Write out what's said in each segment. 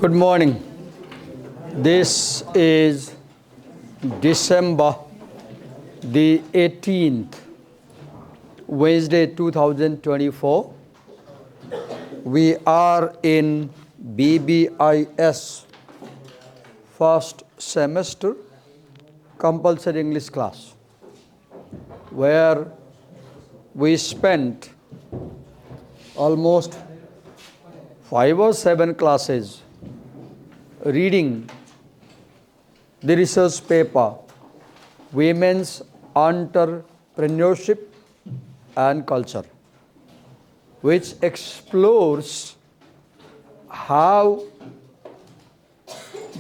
Good morning. This is December the 18th, Wednesday 2024. We are in BBIS first semester compulsory English class, where we spent almost 5 or 7 classes reading the research paper Women's Entrepreneurship and Culture, which explores how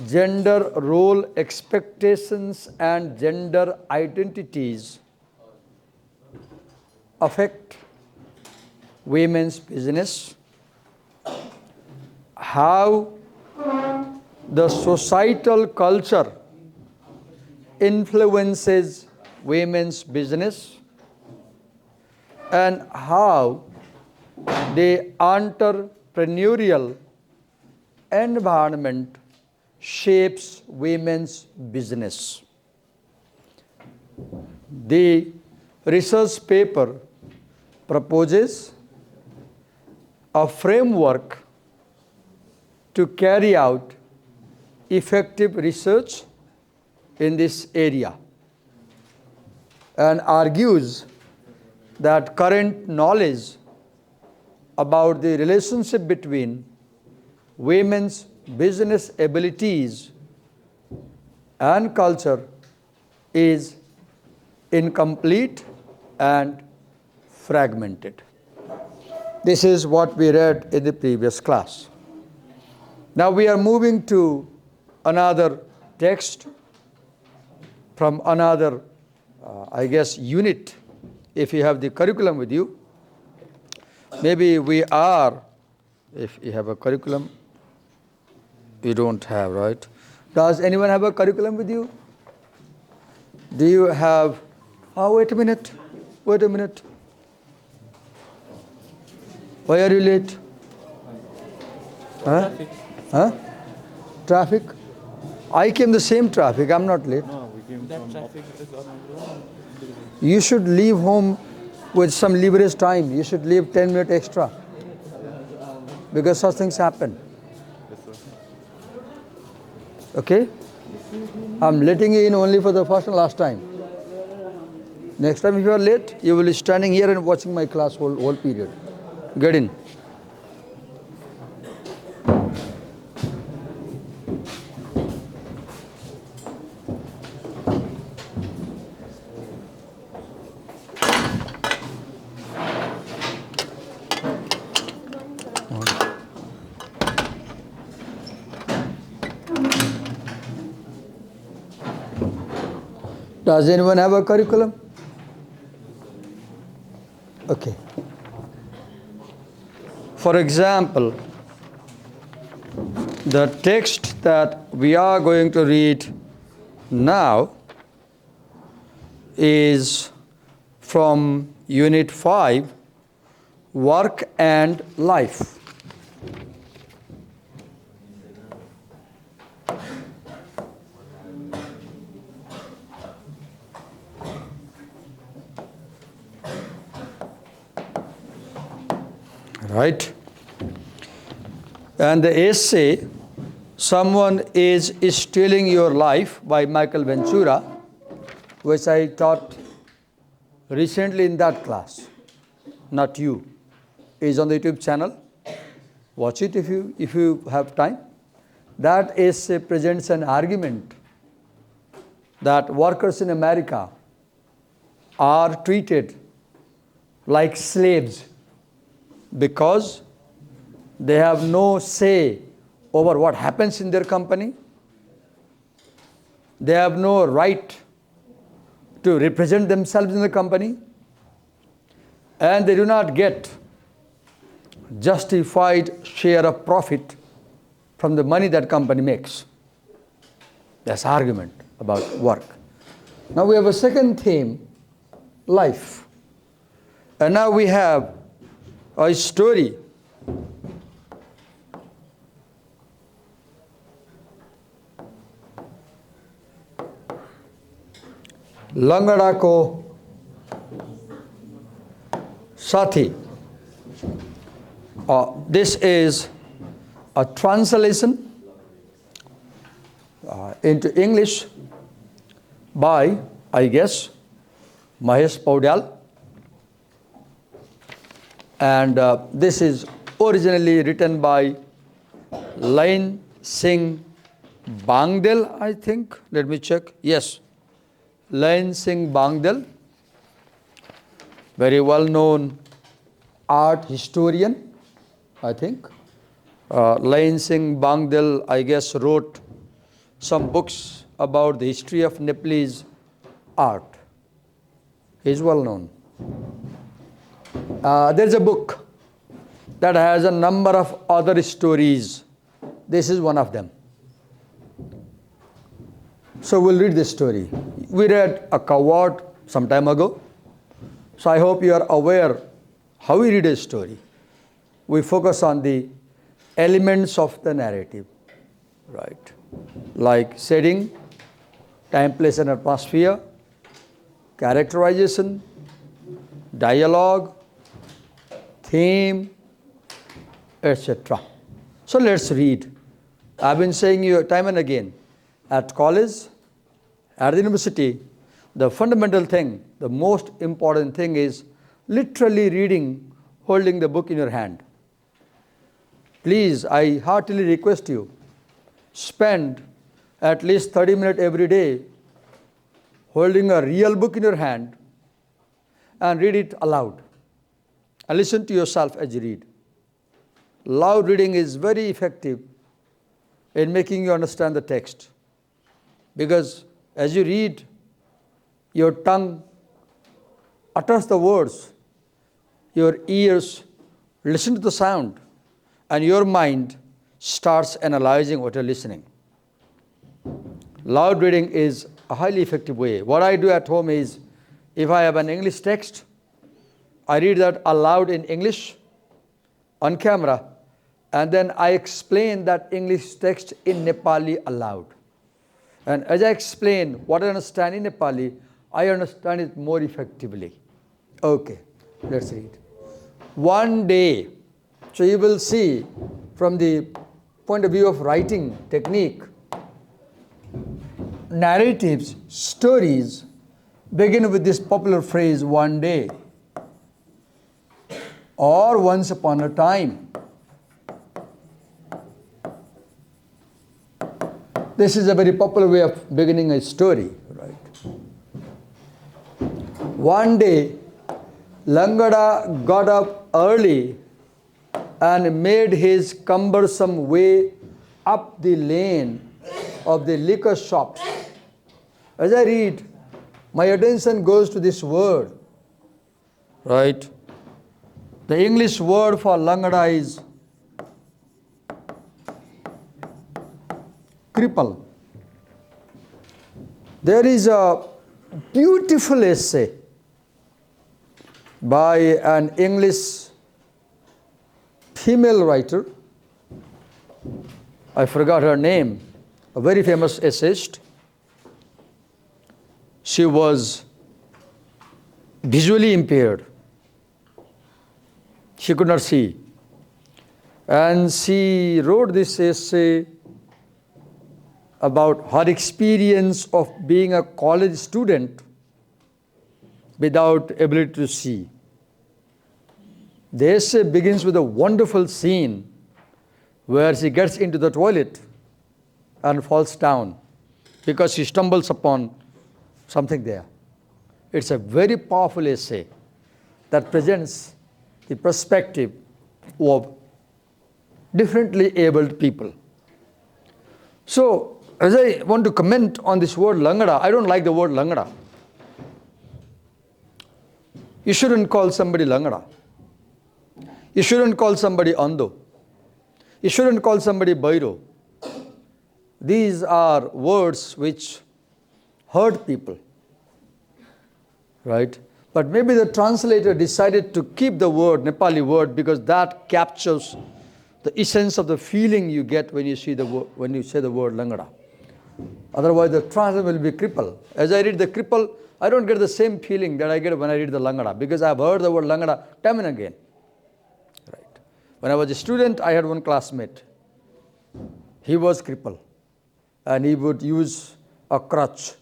gender role expectations and gender identities affect women's business, how the societal culture influences women's business, and how the entrepreneurial environment shapes women's business. The research paper proposes a framework to carry out effective research in this area and argues that current knowledge about the relationship between women's business abilities and culture is incomplete and fragmented. This is what we read in the previous class. Now we are moving to another text from another, unit, if you have the curriculum with you. Maybe we are, if you have a curriculum, you don't have, right? Does anyone have a curriculum with you? Do you have, wait a minute. Why are you late? Traffic? I came the same traffic, I'm not late. No, we came that from traffic is on our road. You should leave home with some leverage time. You should leave 10 minutes extra. Because such things happen. Yes, sir. Okay? I'm letting you in only for the first and last time. Next time if you are late, you will be standing here and watching my class whole period. Get in. Does anyone have a curriculum? Okay. For example, the text that we are going to read now is from Unit 5, Work and Life. Right? And the essay, Someone is Stealing Your Life by Michael Ventura, which I taught recently in that class, not you, is on the YouTube channel. Watch it if you have time. That essay presents an argument that workers in America are treated like slaves because they have no say over what happens in their company. They have no right to represent themselves in the company, and they do not get justified share of profit from the money that company makes. That's argument about work. Now we have a second theme, life. And now we have a story Langadako Sathi. This is a translation into English by, I guess, Mahesh Paudal. And this is originally written by Lain Singh Bangdel, I think. Let me check. Yes, Lain Singh Bangdel, very well-known art historian, I think. Lain Singh Bangdel, I guess, wrote some books about the history of Nepalese art. He is well-known. There's a book that has a number of other stories. This is one of them. So we'll read this story. We read a coward some time ago. So I hope you are aware how we read a story. We focus on the elements of the narrative, right? Like setting, time, place, and atmosphere, characterization, dialogue, theme, etc. So let's read. I've been saying you time and again, at college, at the university, the fundamental thing, the most important thing is literally reading, holding the book in your hand. Please, I heartily request you, spend at least 30 minutes every day holding a real book in your hand and read it aloud. And listen to yourself as you read. Loud reading is very effective in making you understand the text. Because as you read, your tongue utters the words, your ears listen to the sound, and your mind starts analyzing what you're listening. Loud reading is a highly effective way. What I do at home is, if I have an English text, I read that aloud in English on camera, and then I explain that English text in Nepali aloud. And as I explain what I understand in Nepali, I understand it more effectively. Okay, let's read. One day, so you will see from the point of view of writing technique, narratives, stories begin with this popular phrase, one day, or once upon a time. This is a very popular way of beginning a story, right? One day, Langada got up early and made his cumbersome way up the lane of the liquor shops. As I read, my attention goes to this word, right? The English word for Langada is cripple. There is a beautiful essay by an English female writer. I forgot her name, a very famous essayist. She was visually impaired. She could not see. And she wrote this essay about her experience of being a college student without ability to see. The essay begins with a wonderful scene where she gets into the toilet and falls down because she stumbles upon something there. It's a very powerful essay that presents the perspective of differently abled people. So, as I want to comment on this word Langada, I don't like the word Langada. You shouldn't call somebody Langada. You shouldn't call somebody Ando. You shouldn't call somebody Bairo. These are words which hurt people, right? But maybe the translator decided to keep the word, Nepali word, because that captures the essence of the feeling you get when you see the when you say the word Langada. Otherwise, the translation will be cripple. As I read the cripple, I don't get the same feeling that I get when I read the Langada, because I've heard the word Langada time and again. Right. When I was a student, I had one classmate. He was crippled, and he would use a crutch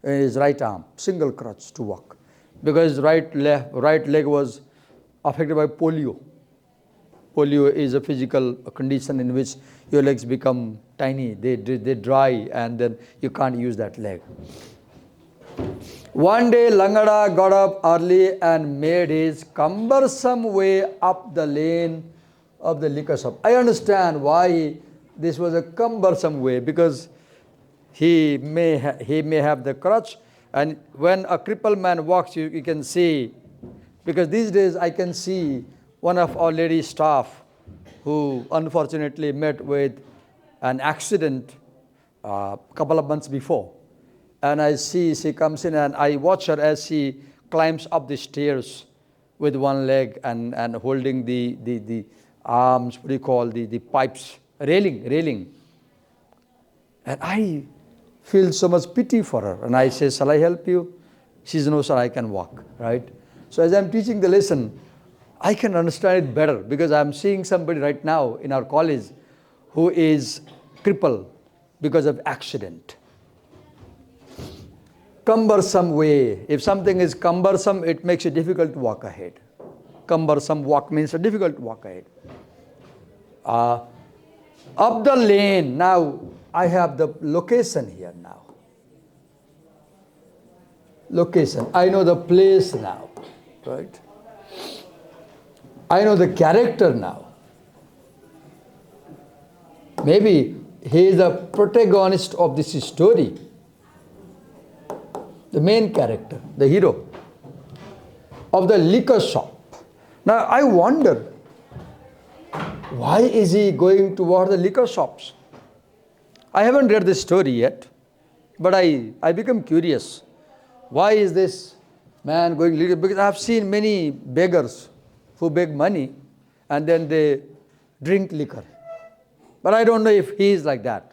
in his right arm, single crutch to walk, because his right leg was affected by polio. Polio is a physical condition in which your legs become tiny, they dry, and then you can't use that leg. One day Langada got up early and made his cumbersome way up the lane of the liquor shop. I understand why this was a cumbersome way, because he may have the crutch, and when a crippled man walks, you can see, because these days I can see one of our lady staff who unfortunately met with an accident a couple of months before. And I see she comes in, and I watch her as she climbs up the stairs with one leg and holding the arms, what do you call, the pipes, railing. And I feel so much pity for her. And I say, shall I help you? She says, no, sir, I can walk, right? So as I'm teaching the lesson, I can understand it better, because I'm seeing somebody right now in our college who is crippled because of accident. Cumbersome way. If something is cumbersome, it makes it difficult to walk ahead. Cumbersome walk means a difficult to walk ahead. Up the lane. Now, I have the location here now. Location. I know the place now, right? I know the character now. Maybe he is the protagonist of this story. The main character, the hero of the liquor shop. Now I wonder, why is he going toward the liquor shops? I haven't read the story yet, but I become curious. Why is this man going liquor? Because I have seen many beggars who beg money and then they drink liquor. But I don't know if he is like that.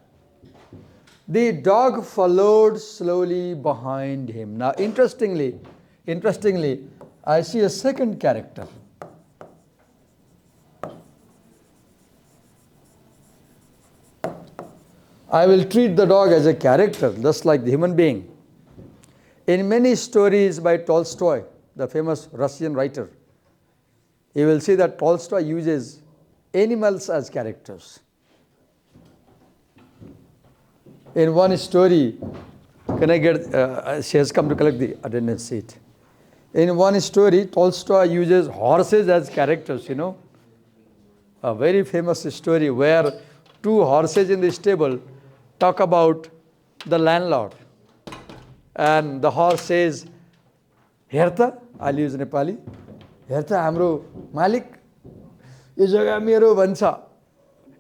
The dog followed slowly behind him. Now, interestingly, I see a second character. I will treat the dog as a character, just like the human being. In many stories by Tolstoy, the famous Russian writer, you will see that Tolstoy uses animals as characters. In one story, can I get, she has come to collect the attendance sheet. In one story, Tolstoy uses horses as characters, A very famous story where two horses in the stable talk about the landlord. And the horse says, Herta, I'll use Nepali, Herta, hamro malik, यो जग्गा मेरो भन्छ,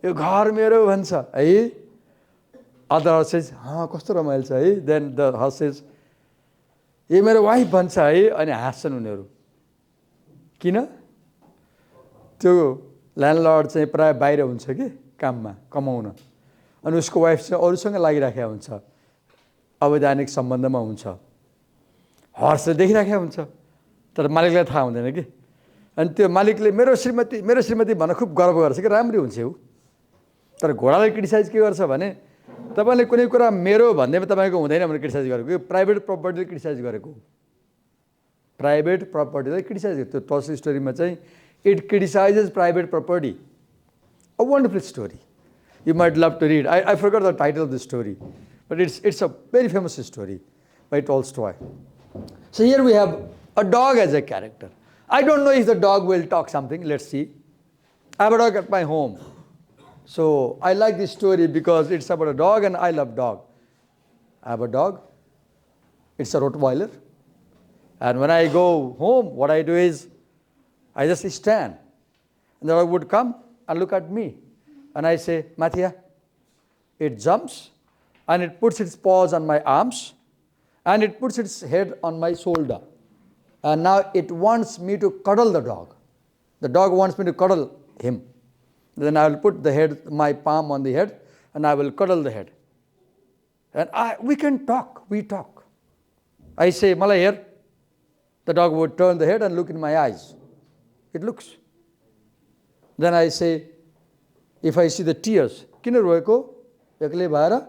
यो घर मेरो भन्छ, है? Other horse says, कस्तो रमाइलो छ, है? Then the horse says, यो मेरो वाइफ भन्छ, है? अनि हाँस्छन् उनीहरू. किन? त्यो ल्यान्डलर्ड चाहिँ प्राय बाहिर हुन्छ कि काममा कमाउन, अनि उसको वाइफ चाहिँ अरूसँग लागिराखेको हुन्छ, अवैधानिक सम्बन्धमा हुन्छ. हर्सले देखिराखेको हुन्छ, तर मालिकलाई थाहा हुँदैन कि. अनि त्यो मालिकले मेरो श्रीमती भन्न खुब गर्व गर्छ कि राम्री हुन्छ उ. तर घोडालाई क्रिटिसाइज के गर्छ भने, तपाईले कुनै कुरा मेरो भन्दैमा तपाईको हुँदैन भनेर क्रिटिसाइज गरेको, यो प्राइभेट प्रपर्टीले क्रिटिसाइज गरेको. प्राइभेट प्रपर्टीलाई क्रिटिसाइज गरेको. त्यो टल्स्टोय स्टोरीमा चाहिँ it criticizes private property. A wonderful story. You might love to read. I forgot the title of the story, but it's a very famous story by Tolstoy. So here we have a dog as a character. I don't know if the dog will talk something. Let's see. I have a dog at my home. So I like this story because it's about a dog and I love dog. I have a dog. It's a Rottweiler. And when I go home, what I do is I just stand. And the dog would come and look at me. And I say, Mathia. It jumps and it puts its paws on my arms and it puts its head on my shoulder. And now it wants me to cuddle the dog. The dog wants me to cuddle him. Then I will put the head, my palm on the head, and I will cuddle the head. And we can talk. We talk. I say, "Malai here." The dog would turn the head and look in my eyes. It looks. Then I say, if I see the tears, "Kina roeko? Ekle bhara?"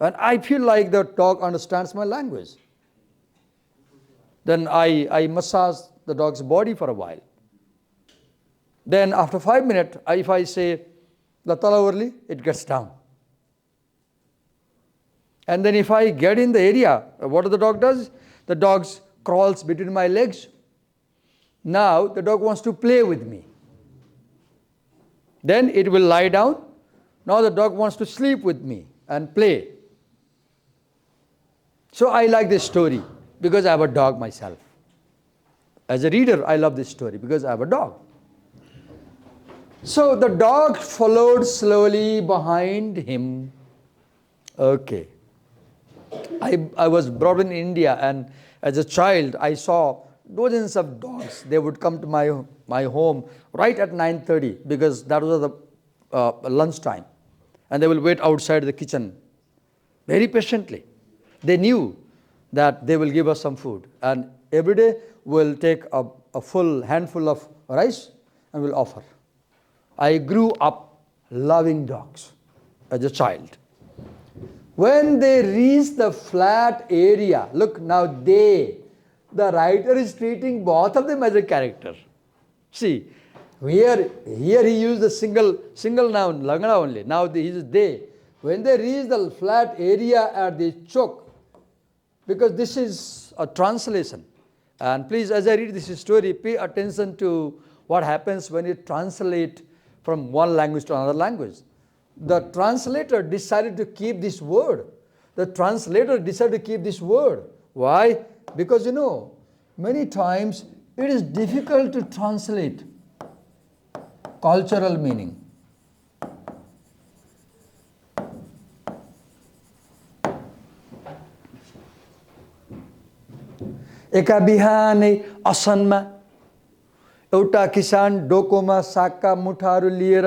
And I feel like the dog understands my language. Then I massage the dog's body for a while. Then after 5 minutes, if I say, "La tala urli," it gets down. And then if I get in the area, what the dog does? The dog crawls between my legs. Now the dog wants to play with me. Then it will lie down. Now the dog wants to sleep with me and play. So I like this story because I have a dog myself. As a reader, I love this story because I have a dog. So the dog followed slowly behind him. Okay. I was brought in India, and as a child, I saw dozens of dogs. They would come to my home right at 9:30 because that was the lunchtime. And they will wait outside the kitchen very patiently. They knew that they will give us some food. And every day we'll take a full handful of rice and we'll offer. I grew up loving dogs as a child. When they reach the flat area, look now the writer is treating both of them as a character. See, here he used the single noun, Langada only. Now he uses they. When they reach the flat area at the choke, because this is a translation. And please, as I read this story, pay attention to what happens when you translate from one language to another language. The translator decided to keep this word. Why? Because many times it is difficult to translate cultural meaning. एका बिहानै असनमा एउटा किसान डोकोमा सागका मुठाहरू लिएर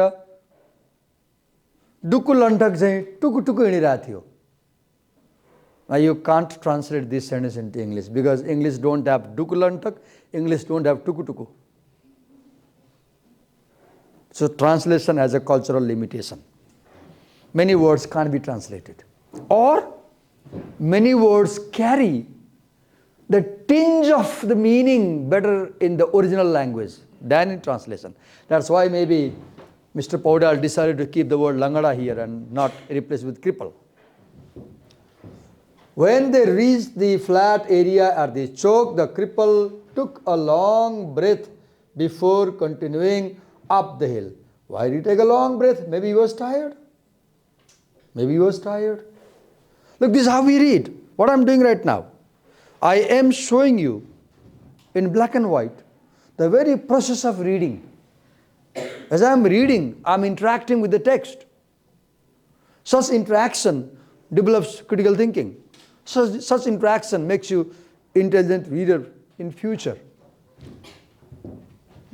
डुकुलण्ठक चाहिँ टुकुटुकु हिँडिरहेको थियो. Now you can't translate this sentence into English because English don't have dukulantak, English don't have tukutuku. So translation has a cultural limitation. Many words can't be translated. Or many words carry the tinge of the meaning better in the original language than in translation. That's why maybe Mr. Paudal decided to keep the word Langada here and not replace with cripple. When they reached the flat area at the choke, the cripple took a long breath before continuing up the hill. Why did he take a long breath? Maybe he was tired. Look, this is how we read. What I'm doing right now. I am showing you in black and white the very process of reading. As I am reading, I am interacting with the text. Such interaction develops critical thinking. Such interaction makes you intelligent reader in future.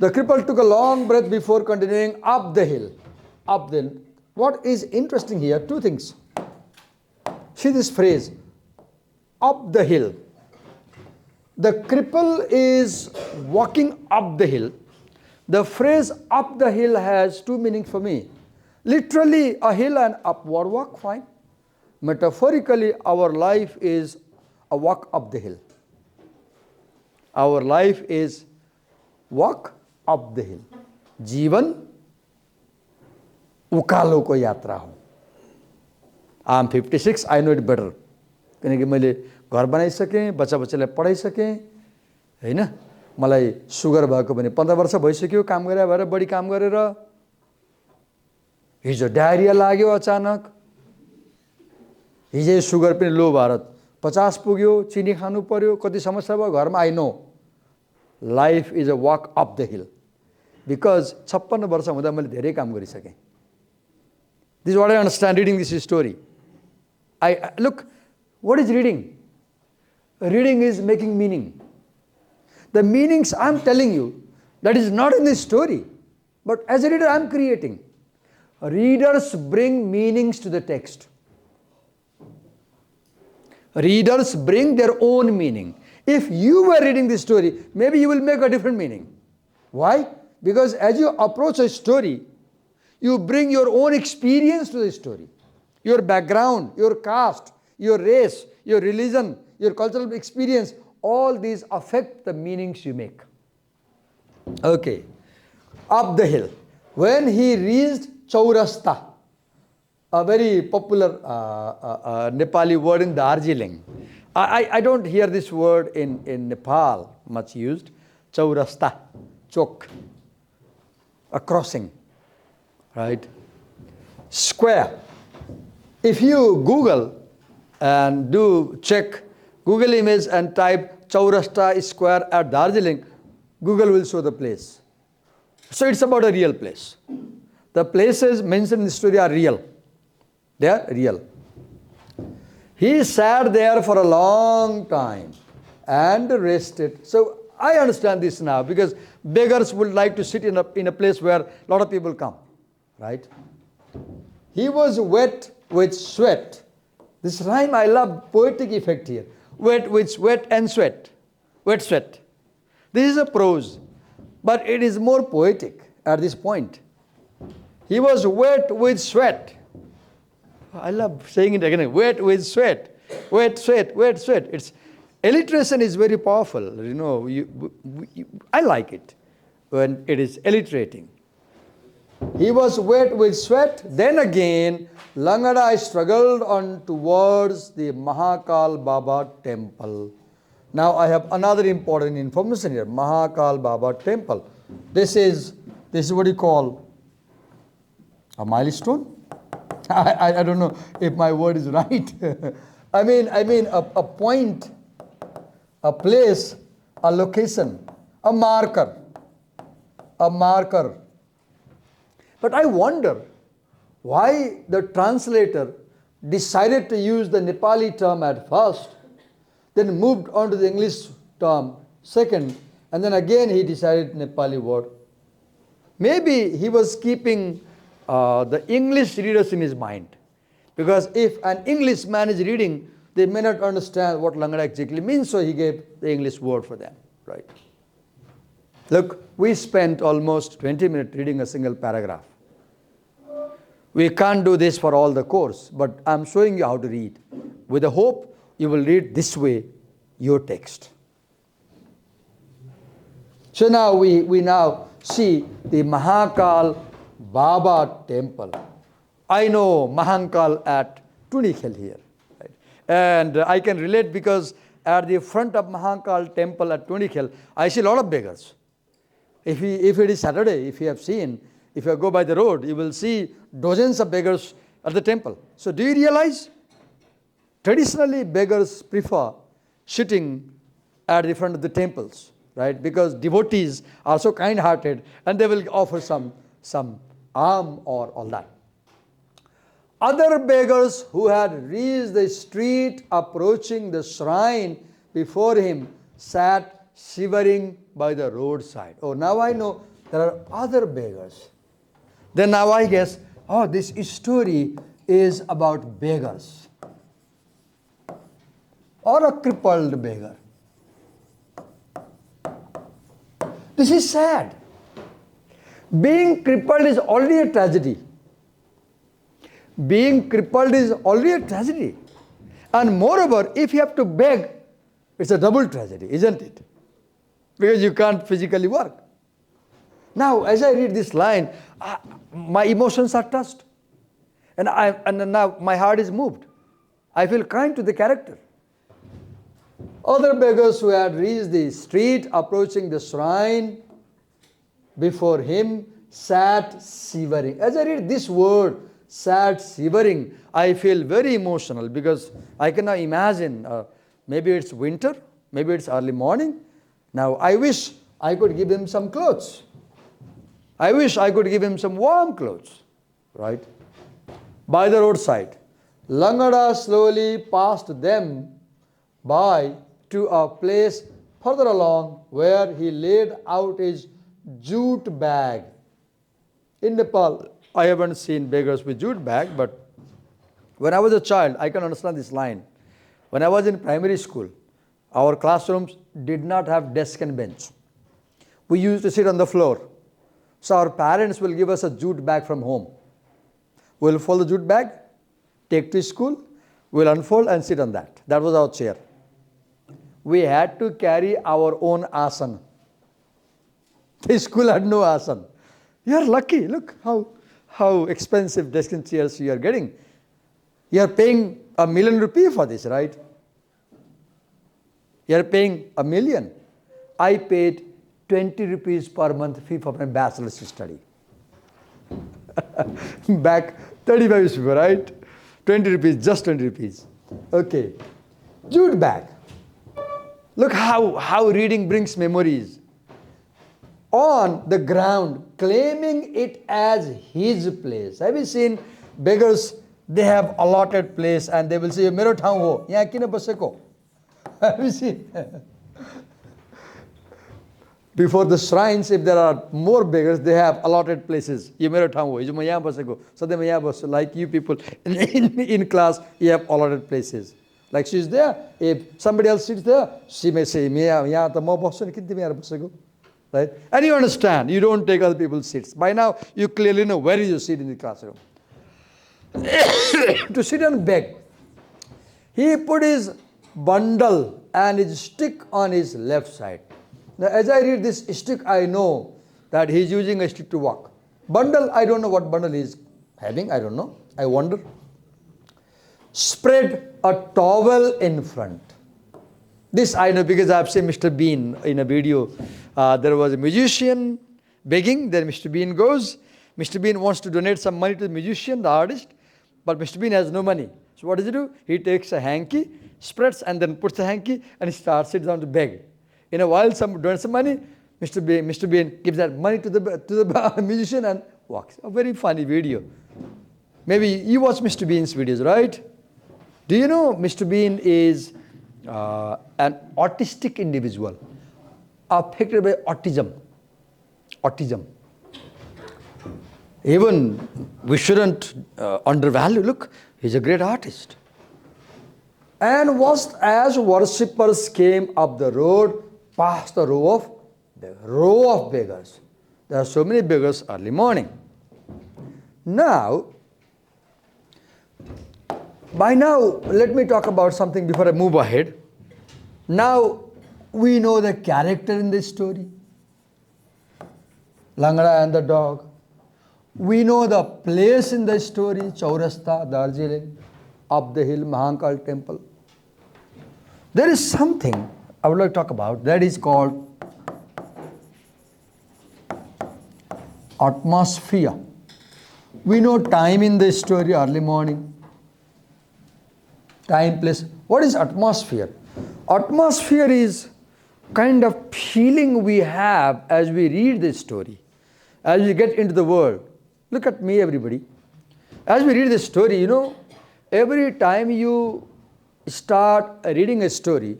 The cripple took a long breath before continuing up the hill. What is interesting here, two things. See this phrase, up the hill. The cripple is walking up the hill. The phrase up the hill has two meanings for me. Literally a hill and upward walk, fine. Metaphorically, our life is a walk up the hill. Our life is walk up the hill. जीवन उकालो को यात्रा हो. I am 56, I know it better. किनकि मैले घर बनाइसकेँ, बच्चालाई पढाइसकेँ, हैन? मलाई सुगर भएको भने 15 वर्ष भइसक्यो काम गरे भएर बढी काम गरेर. हिजो डायरिया लाग्यो अचानक. हिजो सुगर पनि लो भएर 50 पुग्यो, चिनी खानु पर्यो, कति समस्या भयो घरमा. I know. Life is a walk up the hill. Because 56 वर्ष हुँदा मैले धेरै काम गरिसकेँ. This is what I understand reading this story. Look, what is reading? Reading is making meaning. The meanings I am telling you, that is not in this story. But as a reader, I am creating. Readers bring meanings to the text. Readers bring their own meaning. If you were reading this story, maybe you will make a different meaning. Why? Because as you approach a story, you bring your own experience to the story. Your background, your caste, your race, your religion, your cultural experience, all these affect the meanings you make. Okay, up the hill. When he reached Chaurasta, a very popular Nepali word in Darjeeling. I don't hear this word in Nepal much used. Chaurasta, chok, a crossing, right? Square. If you Google and do check Google image and type Chaurasta Square at Darjeeling, Google will show the place. So it's about a real place. The places mentioned in the story are real. They are real. He sat there for a long time and rested. So I understand this now, because beggars would like to sit in a place where a lot of people come, right? He was wet with sweat. This rhyme, I love poetic effect here. Wet with sweat and sweat. Wet sweat. This is a prose, but it is more poetic at this point. He was wet with sweat. I love saying it again. Wet with sweat. Wet sweat, wet sweat. It's alliteration is very powerful. You know, I like it when it is alliterating. He was wet with sweat. Then again, Langada struggled on towards the Mahakal Baba temple. Now I have another important information here. Mahakal Baba temple. This is what you call a milestone. I don't know if my word is right. I mean a point, a place, a location, a marker. But I wonder why the translator decided to use the Nepali term at first, then moved on to the English term second, and then again he decided Nepali word. Maybe he was keeping the English readers in his mind. Because if an Englishman is reading, they may not understand what Langada exactly means, so he gave the English word for them, right? Look, we spent almost 20 minutes reading a single paragraph. We can't do this for all the course, but I'm showing you how to read. With the hope you will read this way your text. So now we now see the Mahakal Baba temple. I know Mahankal at Tunikhel here. Right? And I can relate because at the front of Mahankal temple at Tunikhel, I see a lot of beggars. If it is Saturday, if you go by the road, you will see dozens of beggars at the temple. So do you realize? Traditionally, beggars prefer sitting at the front of the temples, right? Because devotees are so kind-hearted and they will offer some alms or all that. Other beggars who had reached the street approaching the shrine before him sat shivering by the roadside. Oh, now I know there are other beggars. Then now I guess, oh, this story is about beggars or a crippled beggar. This is sad. Being crippled is already a tragedy. Being crippled is already a tragedy. And moreover, if you have to beg, it's a double tragedy, isn't it? Because you can't physically work. Now, as I read this line, my emotions are touched. And now my heart is moved. I feel kind to the character. Other beggars who had reached the street approaching the shrine before him sat shivering. As I read this word, sat shivering, I feel very emotional because I can now imagine maybe it's winter, maybe it's early morning. Now I wish I could give him some clothes. I wish I could give him some warm clothes, right? By the roadside, Langada slowly passed them by to a place further along where he laid out his jute bag. In Nepal, I haven't seen beggars with jute bag, but when I was a child, I can understand this line. When I was in primary school, our classrooms did not have desk and bench. We used to sit on the floor. So our parents will give us a jute bag from home. We'll fold the jute bag, take to school, we'll unfold and sit on that. That was our chair. We had to carry our own asana. The school had no asana. You are lucky. Look how expensive desk and chairs you are getting. You are paying ₹1 million for this, right? You are paying $1 million. I paid 20 rupees per month fee for my bachelor's study. Back 35 years ago, right? 20 rupees, just 20 rupees. Okay. Jute bag. Look how reading brings memories. On the ground, claiming it as his place. Have you seen beggars? They have allotted place and they will say, Mero thang ho, yahan kine baseko. Have you seen? Before the shrines, if there are more beggars, they have allotted places. Ye mero thang ho, main yahan baseko. So they yahan bas. Like you people in class, you have allotted places. Like she's there. If somebody else sits there, she may say, yahan ta mo basu, kinti mein yahan baseko. Right? And you understand, you don't take other people's seats. By now, you clearly know where is your seat in the classroom. To sit and beg. He put his bundle and his stick on his left side. Now, as I read this stick, I know that he is using a stick to walk. Bundle, I don't know what bundle he is having, I don't know. I wonder. Spread a towel in front. This I know because I have seen Mr. Bean in a video. There was a musician begging, then Mr. Bean goes. Mr. Bean wants to donate some money to the musician, the artist, but Mr. Bean has no money. So what does he do? He takes a hanky, spreads and then puts the hanky and he sits down to beg. In a while, some donates some money. Mr. Bean gives that money to the musician and walks. A very funny video. Maybe you watch Mr. Bean's videos, right? Do you know Mr. Bean is an autistic individual, affected by autism. Even we shouldn't undervalue. Look, he's a great artist. And as worshippers came up the road, past the row of beggars. There are so many beggars early morning. Now, by now, let me talk about something before I move ahead. Now, we know the character in this story. Langada and the dog. We know the place in the story, Chaurasta, Darjeeling, up the hill, Mahankal temple. There is something I would like to talk about that is called atmosphere. We know time in the story, early morning. Time, place. What is atmosphere? Atmosphere is kind of feeling we have as we read this story, as we get into the world. Look at me, everybody. As we read this story, you know, every time you start reading a story,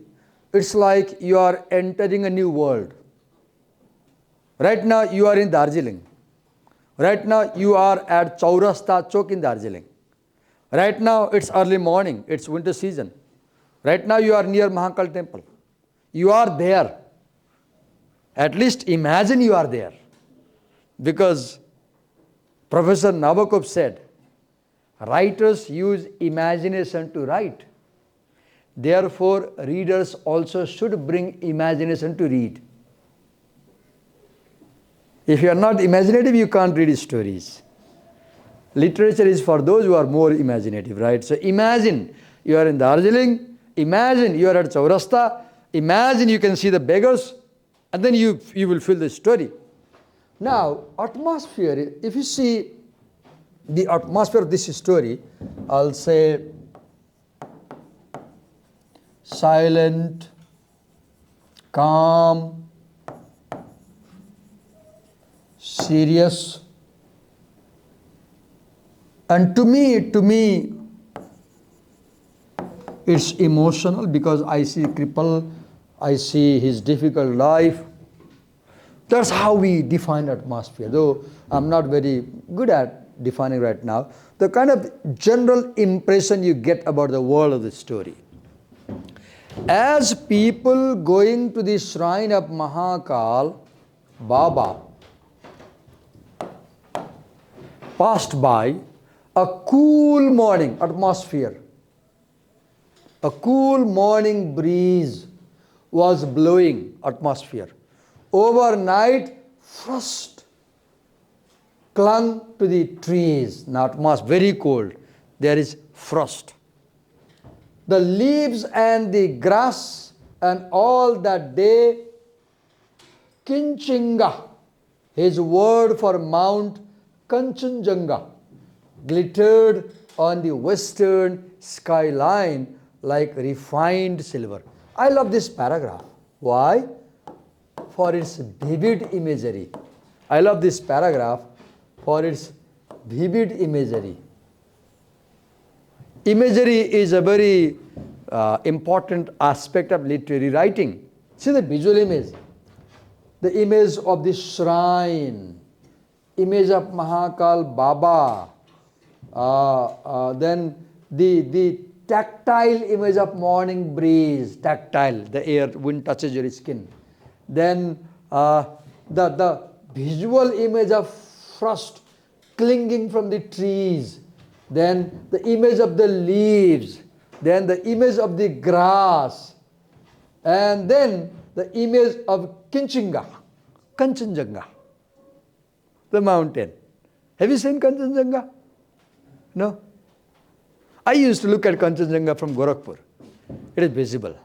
it's like you are entering a new world. Right now, you are in Darjeeling. Right now, you are at Chaurasta Chowk in Darjeeling. Right now, it's early morning. It's winter season. Right now, you are near Mahankal temple. You are there. At least imagine you are there. Because Professor Nabokov said, writers use imagination to write. Therefore, readers also should bring imagination to read. If you are not imaginative, you can't read stories. Literature is for those who are more imaginative, right? So imagine you are in Darjeeling, imagine you are at Chaurasta, imagine you can see the beggars, and then you will feel the story. Now, atmosphere, if you see the atmosphere of this story, I'll say silent, calm, serious. And to me, it's emotional because I see cripple, I see his difficult life. That's how we define atmosphere, though I'm not very good at defining right now. The kind of general impression you get about the world of the story. As people going to the shrine of Mahakal Baba passed by, a cool morning atmosphere, a cool morning breeze was blowing atmosphere. Overnight, frost clung to the trees. Now atmosphere very cold. There is frost. The leaves and the grass and all that day, Kinchinga, his word for Mount Kanchenjunga, glittered on the western skyline like refined silver. I love this paragraph. Why? For its vivid imagery. I love this paragraph for its vivid imagery. Imagery is a very important aspect of literary writing. See the visual image, the image of the shrine, image of Mahakal Baba, then the tactile image of morning breeze, tactile, the air, wind touches your skin. Then the visual image of frost clinging from the trees. Then the image of the leaves, then the image of the grass, and then the image of Kanchenjunga, the mountain. Have you seen Kanchenjunga? No? I used to look at Kanchenjunga from Gorakhpur. It is visible.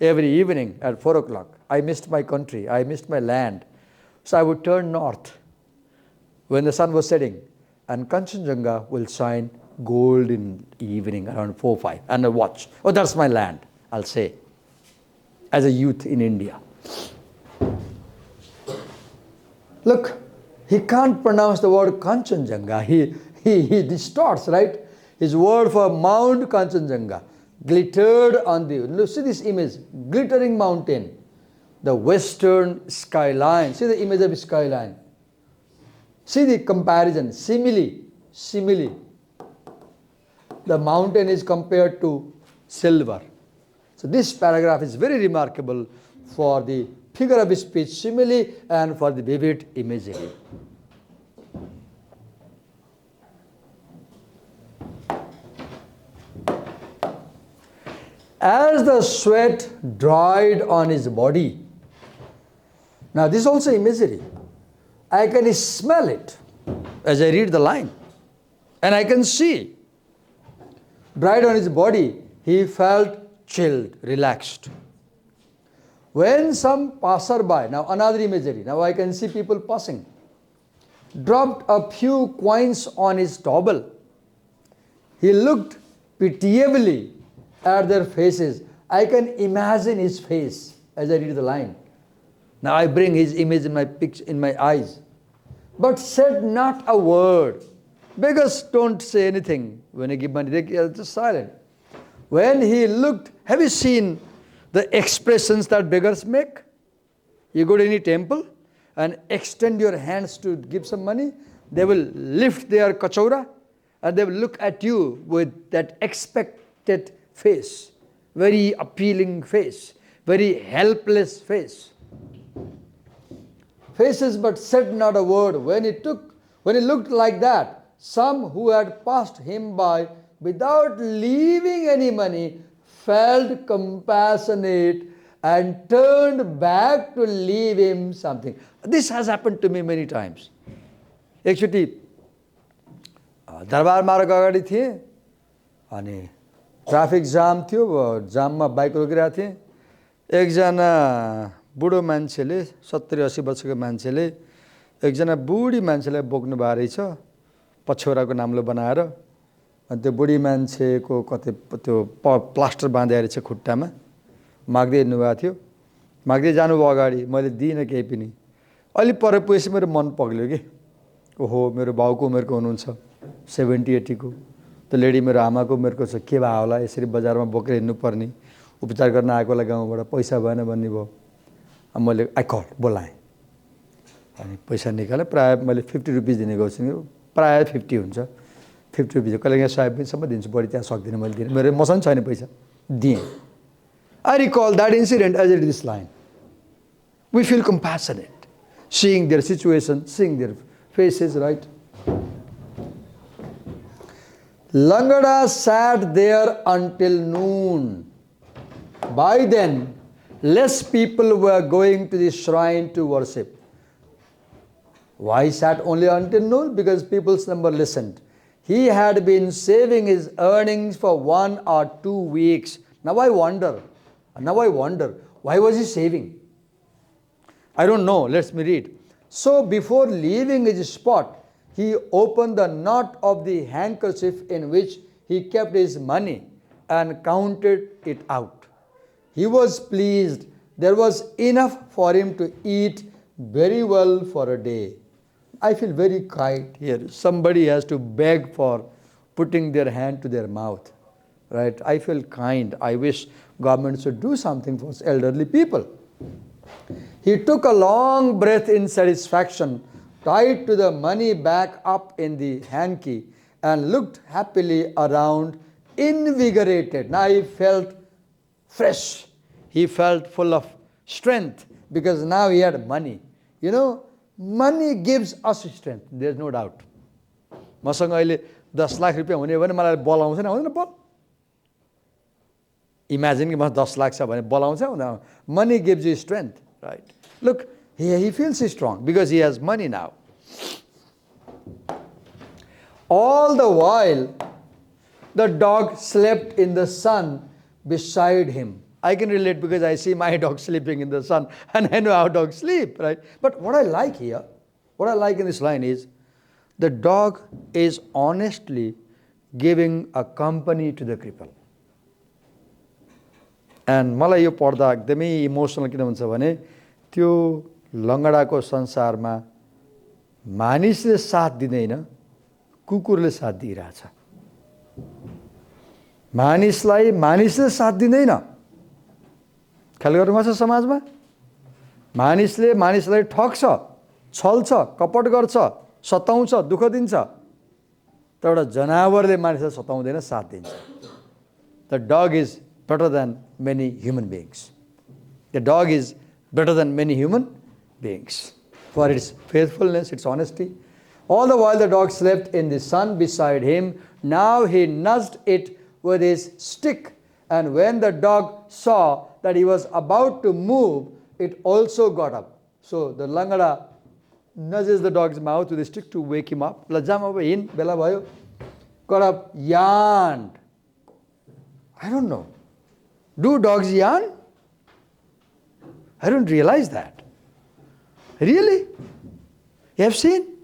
Every evening at 4 o'clock, I missed my country, I missed my land. So I would turn north when the sun was setting, and Kanchenjunga will shine gold in evening around 4, 5, and I watch. Oh, that's my land, I'll say, as a youth in India. Look, he can't pronounce the word Kanchenjunga. He distorts, right? His word for Mount Kanchenjunga glittered on the, look, see this image, glittering mountain, the western skyline. See the image of skyline. See the comparison, simile. The mountain is compared to silver. So this paragraph is very remarkable for the figure of speech, simile, and for the vivid imagery. As the sweat dried on his body, now this is also imagery. I can smell it as I read the line, and I can see. Dried on his body, he felt chilled, relaxed. When some passerby, now another imagery, now I can see people passing, dropped a few coins on his towel, he looked pitiably at their faces. I can imagine his face as I read the line. Now I bring his image in my eyes, but said not a word. Beggars don't say anything when you give money, they are just silent. When he looked, have you seen the expressions that beggars make? You go to any temple and extend your hands to give some money, they will lift their kachora and they will look at you with that expected face, very appealing face, very helpless face. Faces but said not a word. When he looked like that, some who had passed him by without leaving any money felt compassionate and turned back to leave him something. This has happened to me many times. Actually, दरबार मार्ग अगाडि थिए अनि traffic jam थियो, जाममा bike रोकिरहेको थिएँ। एकजना बुढो मान्छेले 70-80 वर्षको मान्छेले एकजना बुढी मान्छेलाई बोक्नु भएको रहेछ पछौराको नाम्लो बनाएर। अनि त्यो बुढी मान्छेको कतै त्यो प्लास्टर बाँधेको रहेछ खुट्टामा, माग्दै हिँड्नुभएको थियो। माग्दै जानुभयो अगाडि, मैले दिइनँ केही पनि। अलि पर पुगेपछि मेरो मन पग्ल्यो कि ओहो मेरो बाउको उमेरको हुनुहुन्छ, 70-80 को। त्यो लेडी मेरो आमाको उमेरको छ, के भयो होला यसरी बजारमा बोकेर हिँड्नुपर्ने, उपचार गर्न आएकोलाई गाउँबाट पैसा भएन भन्ने भयो। अब मैले बोलाएँ अनि पैसा निकालेँ। प्रायः मैले 50 रुपिस दिने गर्छु नि, प्रायः 50 हुन्छ। 50 रुपिस कहिले यहाँ 100 रुपिससम्म दिन्छु, बढी त्यहाँ सक्दिनँ मैले दिनु, मेरो मसँग छैन पैसा। दिएँ। I recall that incident as I read this line. We feel compassionate, seeing their situation, seeing their faces, right? Langada sat there until noon. By then, less people were going to the shrine to worship. Why sat only until noon? Because people's number listened. He had been saving his earnings for 1 or 2 weeks. Now I wonder, why was he saving? I don't know, let me read. So before leaving his spot, he opened the knot of the handkerchief in which he kept his money and counted it out. He was pleased. There was enough for him to eat very well for a day. I feel very kind here. Somebody has to beg for putting their hand to their mouth. Right? I feel kind. I wish government should do something for elderly people. He took a long breath in satisfaction, tied to the money back up in the hanky, and looked happily around, invigorated. Now he felt fresh. He felt full of strength because now he had money. You know, money gives us strength. There's no doubt. मसँग अहिले 10 लाख रुपैयाँ हुने भने मलाई बल आउँछ नि आउँदैन बल Imagine कि मसँग 10 लाख छ भने बल आउँछ हुँदैन Money gives you strength, right? Look, he feels strong because he has money now. All the while, the dog slept in the sun beside him. I can relate because I see my dog sleeping in the sun and I know how dogs sleep, right? But what I like here, what I like in this line is, the dog is honestly giving a company to the cripple. And मलाई यो पढ्दा एकदमै emotional किन हुन्छ भने त्यो लङ्गडाको संसारमा मानिसले साथ दिँदैन कुकुरले साथ दिइरहेछ मानिसले साथ दिँदैन ख्याल गर्नुभएको छ समाजमा मानिसले मानिसलाई ठग्छ छल्छ कपट गर्छ सताउँछ दुःख दिन्छ तर एउटा जनावरले मानिसलाई सताउँदैन साथ दिन्छ The dog is better than many human beings. The dog is better than many human beings for its faithfulness, its honesty. All the while the dog slept in the sun beside him. Now he nudged it with his stick, and when the dog saw that he was about to move, it also got up. So the Langada nudges the dog's mouth with a stick to wake him up. Got up, yawned. I don't know. Do dogs yawn? I don't realize that. Really? You have seen?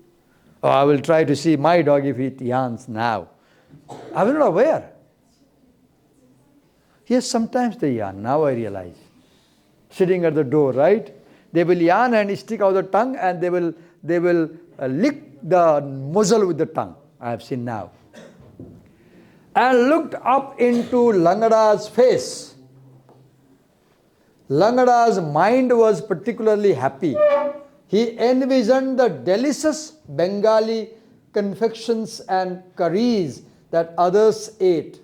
Oh, I will try to see my dog if it yawns now. I was not aware. Yes, sometimes they yawn. Now I realize. Sitting at the door, right? They will yawn and stick out the tongue, and they will lick the muzzle with the tongue. I have seen now. And looked up into Langada's face. Langada's mind was particularly happy. He envisioned the delicious Bengali confections and curries that others ate.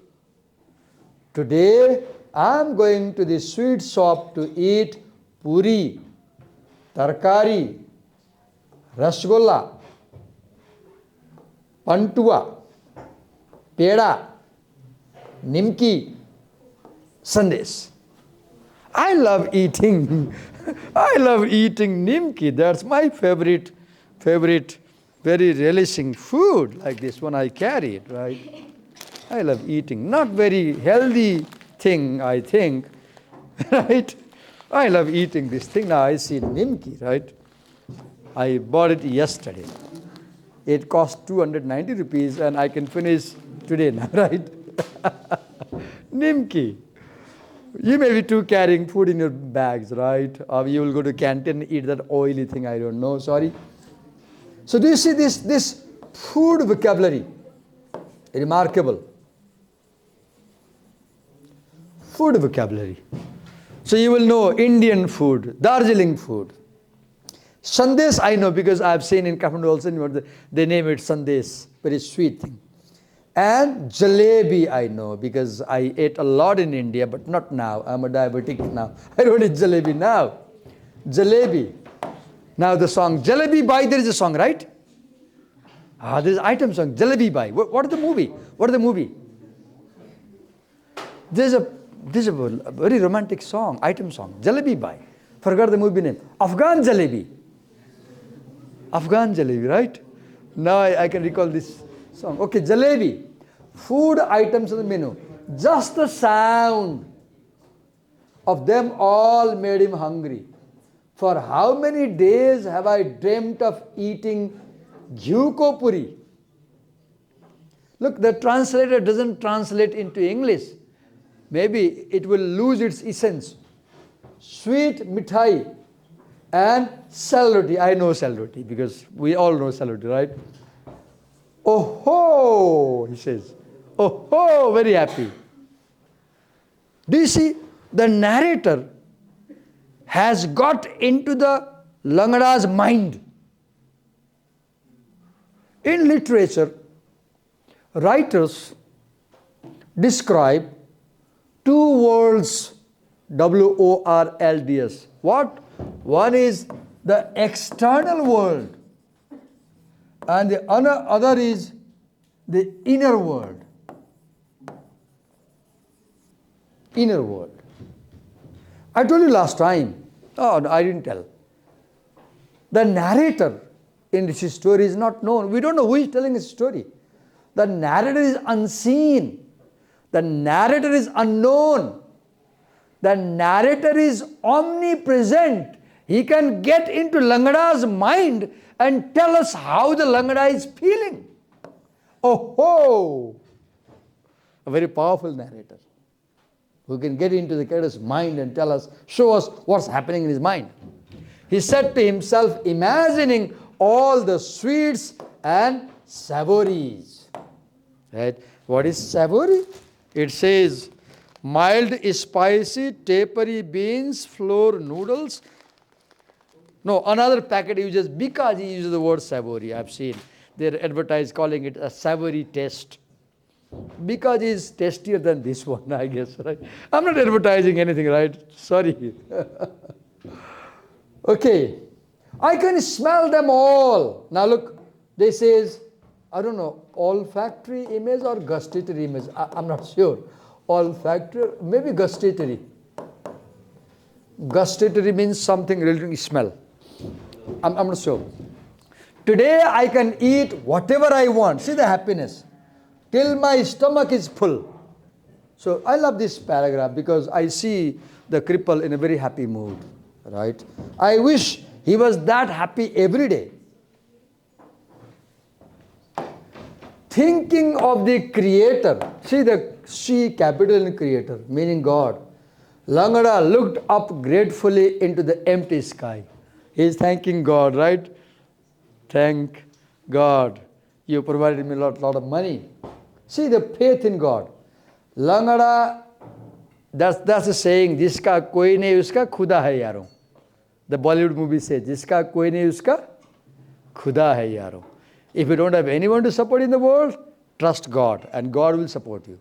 Today, I am going to the sweet shop to eat puri, tarkari, rasgulla, pantua, peda, nimki, sandesh. I love eating. I love eating nimki. That's my favorite, very relishing food. Like this one, I carry it, right? I love eating. Not very healthy thing, I think, right? I love eating this thing. Now I see nimki, right? I bought it yesterday. It cost 290 rupees, and I can finish today now, right? Nimki. You may be too carrying food in your bags, right? Or you will go to canteen and eat that oily thing, I don't know, sorry. So do you see this food vocabulary? Remarkable. Food vocabulary. So you will know Indian food, Darjeeling food. Sandesh I know because I have seen in Kathmandu also, they name it Sandesh, very sweet thing. And jalebi I know because I ate a lot in India, but not now. I'm a diabetic now. I don't eat jalebi now. Jalebi. Now the song Jalebi Bai, there is a song, right? There's an item song, Jalebi Bai. What is the movie? What is the movie? There's a very romantic song, item song, Jalebi Bai. Forgot the movie name. Afghan Jalebi. Afghan Jalebi, right? Now I can recall this song. Okay, Jalebi. Food items on the menu. Just the sound of them all made him hungry. For how many days have I dreamt of eating ghu ko puri? Look, the translator doesn't translate into English. Maybe it will lose its essence. Sweet mithai and sal roti. I know sal roti because we all know sal roti, right? Oh ho, he says. Oh ho, very happy. Do you see? The narrator has got into the Langada's mind. In literature, writers describe two worlds, worlds. What? One is the external world and the other is the inner world. Inner world. I told you last time. Oh, no, I didn't tell. The narrator in this story is not known. We don't know who is telling this story. The narrator is unseen. The narrator is unknown. The narrator is omnipresent. He can get into Langada's mind and tell us how the Langada is feeling. Oh ho! A very powerful narrator who can get into the character's mind and tell us, show us what's happening in his mind. He said to himself, imagining all the sweets and savories. Right? What is savory? It says mild, spicy, tapery beans, flour noodles. No, another packet uses, because he uses the word savory. I've seen. They're advertised calling it a savory taste. Because it's tastier than this one, I guess, right? I'm not advertising anything, right? Sorry. Okay. I can smell them all. Now look, this says, I don't know, olfactory image or gustatory image. I'm not sure. Olfactory, maybe gustatory. Gustatory means something related to smell. I'm not sure. Today I can eat whatever I want. See the happiness. Till my stomach is full. So I love this paragraph because I see the cripple in a very happy mood. Right? I wish he was that happy every day. Thinking of the Creator. See the C capital in Creator, meaning God. Langada looked up gratefully into the empty sky. He is thanking God, right? Thank God. You provided me a lot of money. See the faith in God. Langada, that's a saying, jiska koi nahi uska khuda hai yaro. The Bollywood movie says, jiska koi nahi uska khuda hai yaro. If you don't have anyone to support in the world, trust God and God will support you.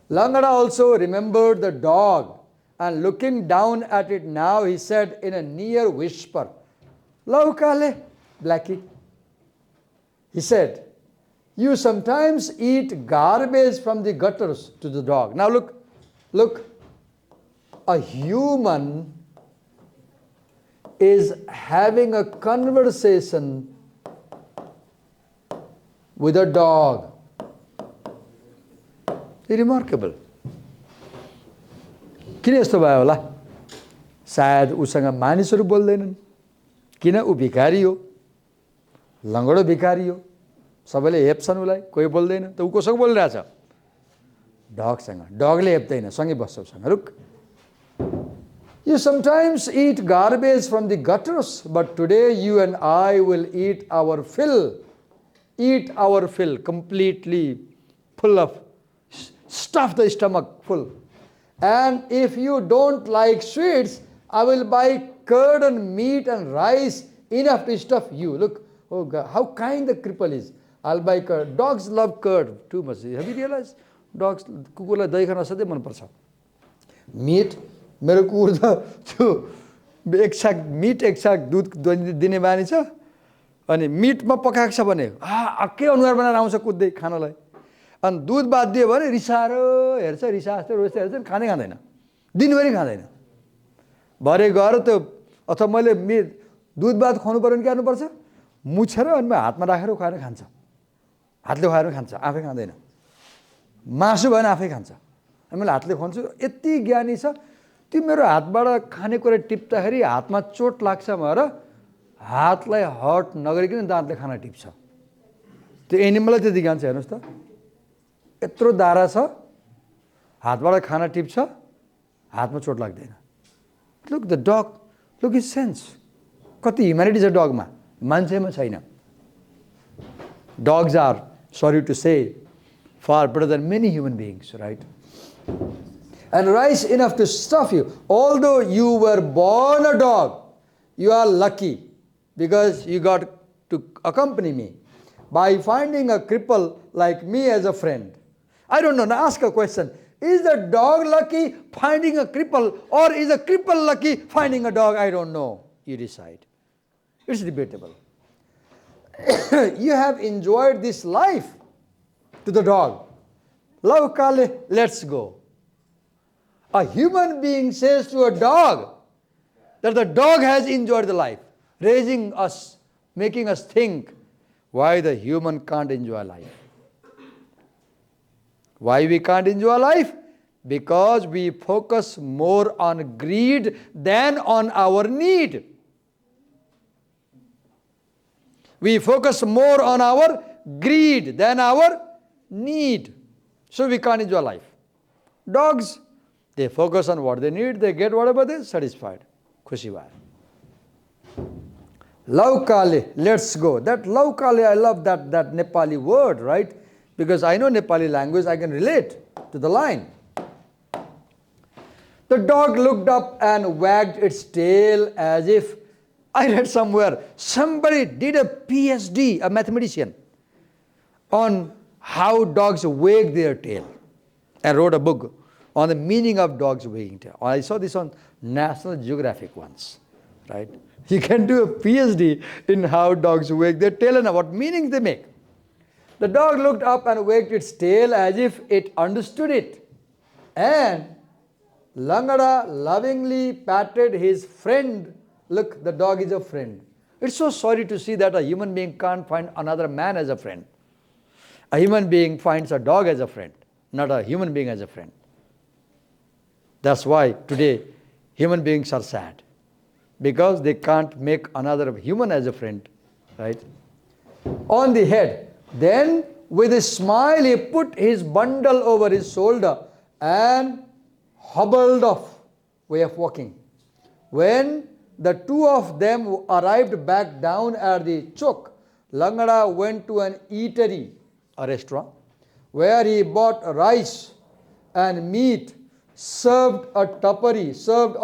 Langada also remembered the dog and looking down at it now, he said in a near whisper, Lau kale, Blackie. He said, you sometimes eat garbage from the gutters to the dog. Now look, a human is having a conversation with a dog. Remarkable. किन यस्तो भयो होला? सायद उसँग मानिसहरू बोल्दैनन्. किन उ भिखारी हो? लङ्गडो भिखारी हो. सबैले हेप्छन् उलाई, कोही बोल्दैन. त उ कोसँग बोलिरहेछ? डगसँग. डगले हेप्दैन, सँगै बस्छ उसँग. रुक. You sometimes eat garbage from the gutters, but today you and I will eat our fill. Eat our fill completely full of, stuff the stomach full. And if you don't like sweets, I will buy curd and meat and rice enough to stuff you. Look, oh God, how kind the cripple is. I'll buy curd. Dogs love curd too much. Have you realized? Dogs, कुकुरलाई दही खान असाध्यै मनपर्छ. Meat, मेरो कुकुर त त्यो एक साग मिट एक साग दुध दिने बानी छ. अनि मिटमा पकाएको छ भने के अनुहार बनाएर आउँछ कुद्दै खानलाई. अनि दुध बाद दियो भने रिसारो हेर्छ, रिसास्तो रोस्दै हेर्छ, खानै खाँदैन. दिनभरि खाँदैन. भरे गएर त्यो अथवा मैले दुध बाद खुवाउनु पर्यो भने के गर्नुपर्छ? मुछेर अनि हातमा राखेर खुवाएर खान्छ. हातले खुवाएर खान्छ, आफै खाँदैन. मासु भएन आफै खान्छ. अनि मैले हातले खुवाउँछु. यति ज्ञानी छ. त्यो मेरो हातबाट खानेकुरा टिप्दाखेरि हातमा चोट लाग्छ भनेर हातलाई हट नगरिकन दाँतले खाना टिप्छ. त्यो एनिमललाई त्यति ज्ञान छ. हेर्नुहोस् त, यत्रो दारा छ, हातबाट खाना टिप्छ, हातमा चोट लाग्दैन. Look the dog, look his sense. कति ह्युम्यानिटी छ डगमा, मान्छेमा छैन. Dogs are, sorry to say, far better than many human beings, right? And rice enough to stuff you. Although you were born a dog, you are lucky because you got to accompany me by finding a cripple like me as a friend. I don't know. Now ask a question. Is the dog lucky finding a cripple, or is a cripple lucky finding a dog? I don't know. You decide. It's debatable. You have enjoyed this life to the dog. Love Kale, let's go. A human being says to a dog that the dog has enjoyed the life, raising us, making us think why the human can't enjoy life. Why we can't enjoy life? Because we focus more on greed than on our need. We focus more on our greed than our need. So we can't enjoy life. Dogs, they focus on what they need, they get whatever they're satisfied. Khushi bhai. Love Kale, let's go. That love Kale, I love that Nepali word, right? Because I know Nepali language, I can relate to the line. The dog looked up and wagged its tail as if, I read somewhere, somebody did a PhD, a mathematician, on how dogs wag their tail, and wrote a book on the meaning of dogs wagging tail. I saw this on National Geographic once, right? You can do a PhD in how dogs wag their tail and what meanings they make. The dog looked up and wagged its tail as if it understood it. And Langada lovingly patted his friend. Look, the dog is a friend. It's so sorry to see that a human being can't find another man as a friend. A human being finds a dog as a friend, not a human being as a friend. That's why today human beings are sad, because they can't make another human as a friend, right? On the head. Then with a smile he put his bundle over his shoulder and hobbled off, way of walking. When the two of them arrived back down at the chowk, Langada went to an eatery, a restaurant, where he bought rice and meat served on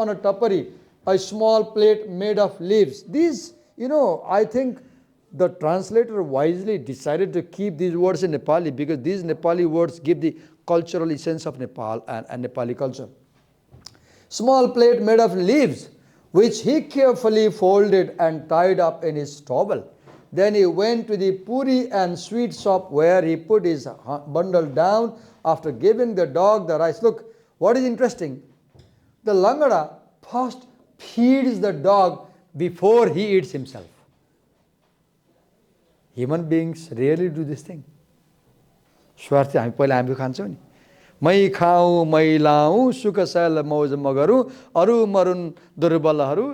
a tapari, a small plate made of leaves. These, I think the translator wisely decided to keep these words in Nepali, because these Nepali words give the cultural essence of Nepal and Nepali culture. Small plate made of leaves, which he carefully folded and tied up in his towel. Then he went to the puri and sweet shop, where he put his bundle down after giving the dog the rice. Look, what is interesting? The Langada first feeds the dog before he eats himself. Human beings rarely do this thing. स्वार्थी हामी पहिला हामी खान्छौँ नि. मै खाऊ मै लाऊ सुख सल मौज मगरू अरु मरुन दुर्बलहरू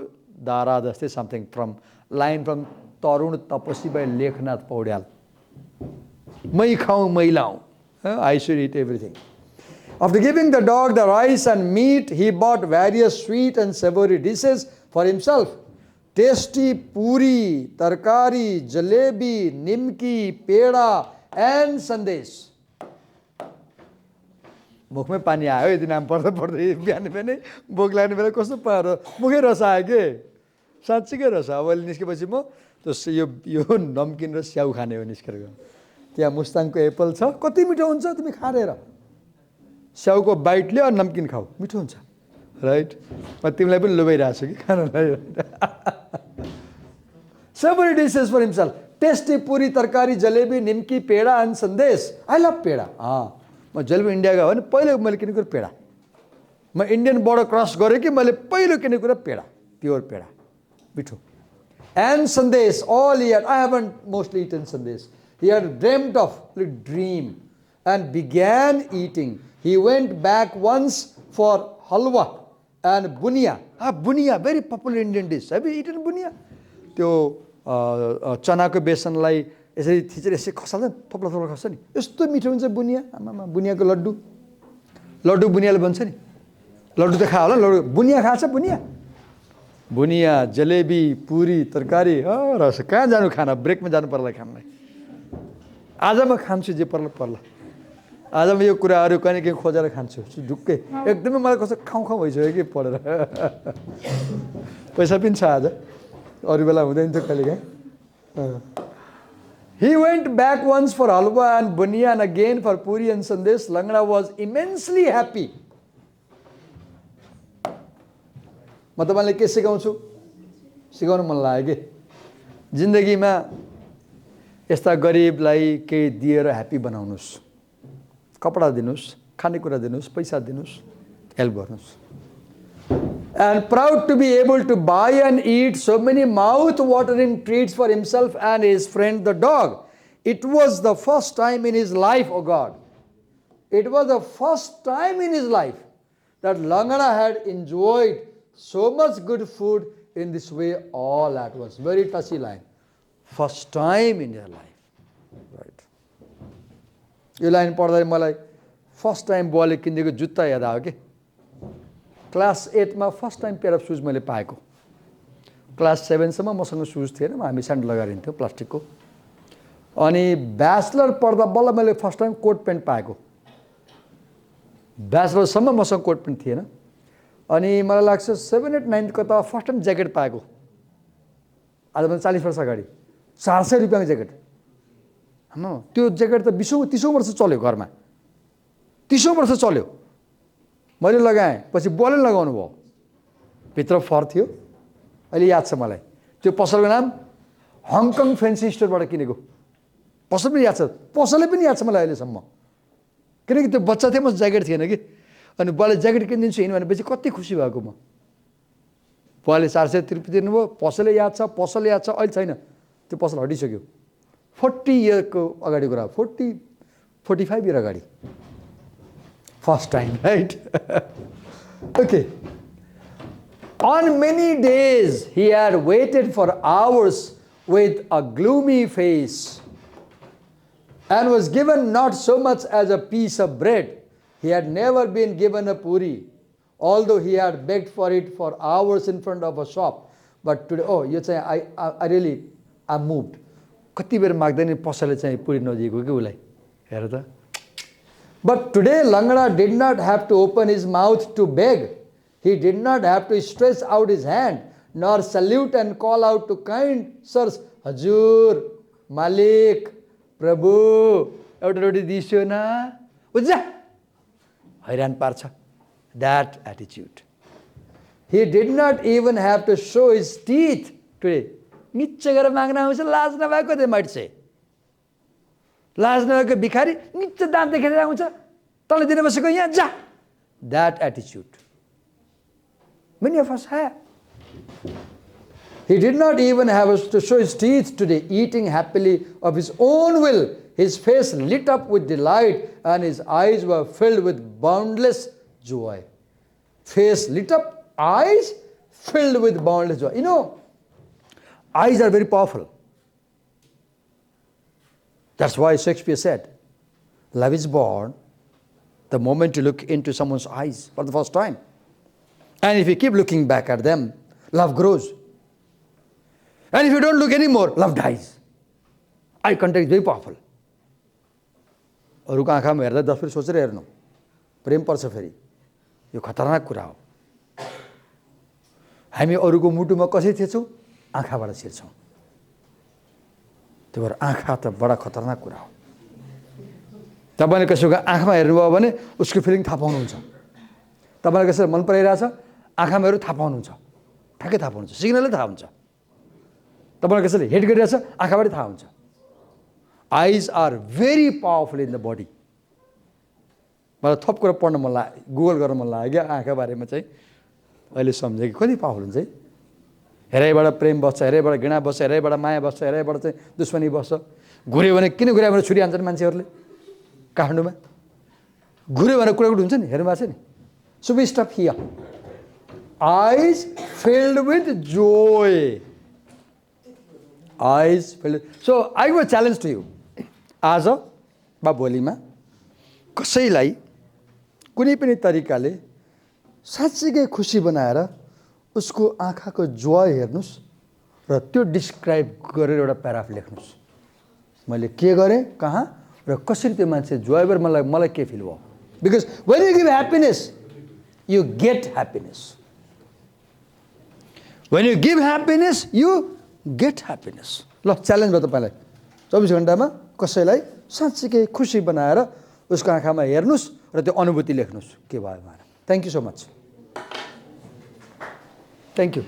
धारा जस्तै, something from line from Tarun Tapasi by Lekhnath Paudyal. मै खाऊ मै लाऊ. I should eat everything. After giving the dog the rice and meat, he bought various sweet and savory dishes for himself. Tasty puri, tarkari, jalebi, nimki, peda and sandesh. मुखमै पानी आयो यदि नाम पढ्दा पढ्दै बिहान बिहानै भोक लाग्ने बेला कस्तो पारो मुखै रस आयो के, साँच्चीकै रस. अब अहिले निस्केपछि म त्यो यो नमकिन र स्याउ खाने हो निस्केर. त्यहाँ मुस्ताङको एप्पल छ, कति मिठो हुन्छ, तिमी खाएर स्याउको बाइट लियो, नमकिन खाऊ, मिठो हुन्छ, राइट? म तिमीलाई पनि लोभाइरहेको छु कि खानलाई। Several dishes for himself. Tasty puri, तरकारी, जलेबी, निम्की, पेड़ा and संदेश. I love पेड़ा. म जब इन्डिया गयो भने पहिलो मैले किनेको पेड़ा. म इन्डियन बोर्डर क्रस गरेँ कि मैले पहिलो किनेको पेड़ा, प्योर पेड़ा, मिठो. And संदेश, all he had. I haven't mostly eaten संदेश. He had dreamt of, dream, and began eating. He went back once for halwa and bunia. Bunia, very popular Indian dish. Have you eaten bunia? त्यो चनाको बेसनलाई यसरी थिचेर यसरी खसाल्दा थोप्ला थोप्ला खस्छ नि, यस्तो मिठो हुन्छ बुनिया. आमामा, बुनियाको लड्डु, लड्डु बुनियाले बन्छ नि. लड्डु त खा होला, लड्डु बुनिया खान्छ. बुनिया, जलेबी, पुरी, तरकारी. रस कहाँ जानु खाना, ब्रेकमा जानु पर्ला खानलाई. आज म खान्छु जे पर्ला पर्ला. आज म यो कुराहरू कहीँ कहीँ खोजेर खान्छु ढुक्कै. एकदमै मलाई कस्तो खाउँ खाउँ भइसक्यो कि पढेर. पैसा पनि छ आज, अरू बेला हुँदैन थियो कहिले काहीँ. He went back once for halwa and bunia and again for puri and sandesh. Langada was immensely happy. म तपाईँलाई के सिकाउँछु, सिकाउनु मन लाग्यो कि जिन्दगीमा यस्ता गरिबलाई केही दिएर ह्याप्पी बनाउनुहोस्. कपडा दिनुहोस्, खानेकुरा दिनुहोस्, पैसा दिनुहोस्, हेल्प गर्नुहोस्. And proud to be able to buy and eat so many mouth-watering treats for himself and his friend the dog. It was the first time in his life, oh God. It was the first time in his life that Langada had enjoyed so much good food in this way all at once. Very touchy line. First time in your life. Right. Yo line पढ्दा मलाई first time बुवाले किनेको जुत्ता याद आयो कि. Class 8 मा first time pair of सुज मैले पाएको. क्लास 7 सम्म मसँग सुज थिएन, हामी स्यान्डल लगाइन्थ्यो प्लास्टिकको. अनि ब्याचलर पढ्दा बल्ल मैले फर्स्ट टाइम कोट प्यान्ट पाएको. ब्याचलरसम्म मसँग कोट प्यान्ट थिएन. अनि मलाई लाग्छ 7, 8, 9 को त फर्स्ट टाइम ज्याकेट पाएको. आज मैले 40 वर्ष अगाडि 400 रुपियाँको ज्याकेट. त्यो ज्याकेट त 20औं वर्ष चल्यो घरमा. 30औं वर्ष चल्यो. मैले लगाएँ, पछि बुवाले लगाउनु भयो. भित्र फर थियो. अहिले याद छ मलाई. त्यो पसलको नाम हङकङ फेन्सी स्टोरबाट किनेको. पसल पनि याद छ, पसलले पनि याद छ मलाई अहिलेसम्म. किनकि त्यो बच्चा थिएँ, म ज्याकेट थिएन कि. अनि बुवाले ज्याकेट किनिदिन्छु हिँड्नु भनेपछि कति खुसी भएको म. बुवाले 400 रुपियाँ दिनुभयो. पसलले याद छ, पसल याद छ. अहिले छैन, त्यो पसल हटिसक्यो. 40 इयरको अगाडि कुरा, 45 इयर अगाडि. First time, right? Okay. On many days, he had waited for hours with a gloomy face and was given not so much as a piece of bread. He had never been given a puri, although he had begged for it for hours in front of a shop. But today, oh, you say, I really, I'm moved. कति बेर माग्दैन पसलले चाहिँ पुरी नदिएको कि उसलाई. हेर त. But today, Langada did not have to open his mouth to beg. He did not have to stretch out his hand, nor salute and call out to kind sirs, Hajur, Malik, Prabhu, एउटा रोटी दिइसो न, बुझ्छ, हैरान पार्छ. That attitude. He did not even have to show his teeth today. निच्च गरेर माग्न आउँछ, लाज नभएको, they might say. लाज नभएको भिखारी निच्च दाँत देखेर आउँछ, तँलाई दिन बसेको यहाँ जा. That attitude. Many of us have. He did not even have to show his teeth today, eating happily of his own will. His face lit up with delight and his eyes were filled with boundless joy. Face lit up, eyes filled with boundless joy. You know, eyes are very powerful. That's why Shakespeare said, love is born the moment you look into someone's eyes for the first time. And if you keep looking back at them, love grows. And if you don't look anymore, love dies. Eye contact is very powerful. अरूको आँखामा हेर्दा 10 फेरि सोचेर हेर्नु, प्रेम पर्छ फेरि. यो खतरनाक कुरा हो. हामी अरूको मुटुमा कसरी थिएछौँ? आँखाबाट छिर्छौँ. त्यो भएर आँखा त बडा खतरनाक कुरा हो. तपाईँले कसैको आँखामा हेर्नुभयो भने उसको फिलिङ थाहा पाउनुहुन्छ। तपाईँलाई कसैलाई मन पराइरहेछ, आँखामा हेर्नु थाहा पाउनुहुन्छ, ठ्याक्कै थाहा पाउनुहुन्छ, सिग्नलले थाहा हुन्छ। तपाईँलाई कसैले हेट गरिरहेछ, आँखाबाट थाहा हुन्छ। Eyes are very powerful in the body. मलाई थप कुरा पढ्न मन लाग्यो, गुगल गर्न मन लाग्यो क्या आँखा बारेमा चाहिँ। अहिले सम्झेँ कि कति पावरफुल हुन्छ है। हेराइबाट प्रेम बस्छ, हेराइबाट घृणा बस्छ, हेराइबाट माया बस्छ, हेराइबाट चाहिँ दुश्मनी बस्छ। घुर्यो भने किन घुर्यो भने छुरी हान्छन् मान्छेहरूले काठमाडौँमा। घुर्यो भने कुरा हुन्छ नि, हेर्नु भएको छ नि। So we stop here. Eyes filled with joy. Eyes filled. So I will challenge to you. आज वा भोलिमा कसैलाई कुनै पनि तरिकाले साँच्चीकै खुसी बनाएर उसको आँखाको जोय हेर्नुहोस् र त्यो डिस्क्राइब गरेर एउटा प्याराग्राफ लेख्नुहोस्। मैले के गरेँ, कहाँ र कसरी त्यो मान्छे जोय गरेर मलाई के फिल भयो। Because when you give happiness you get happiness. When you give happiness you get happiness. ल च्यालेन्ज भयो तपाईँलाई, 24 घन्टामा कसैलाई साँच्चीकै खुसी बनाएर उसको आँखामा हेर्नुहोस् र त्यो अनुभूति लेख्नुहोस् के भयो भनेर। Thank you so much. Thank you.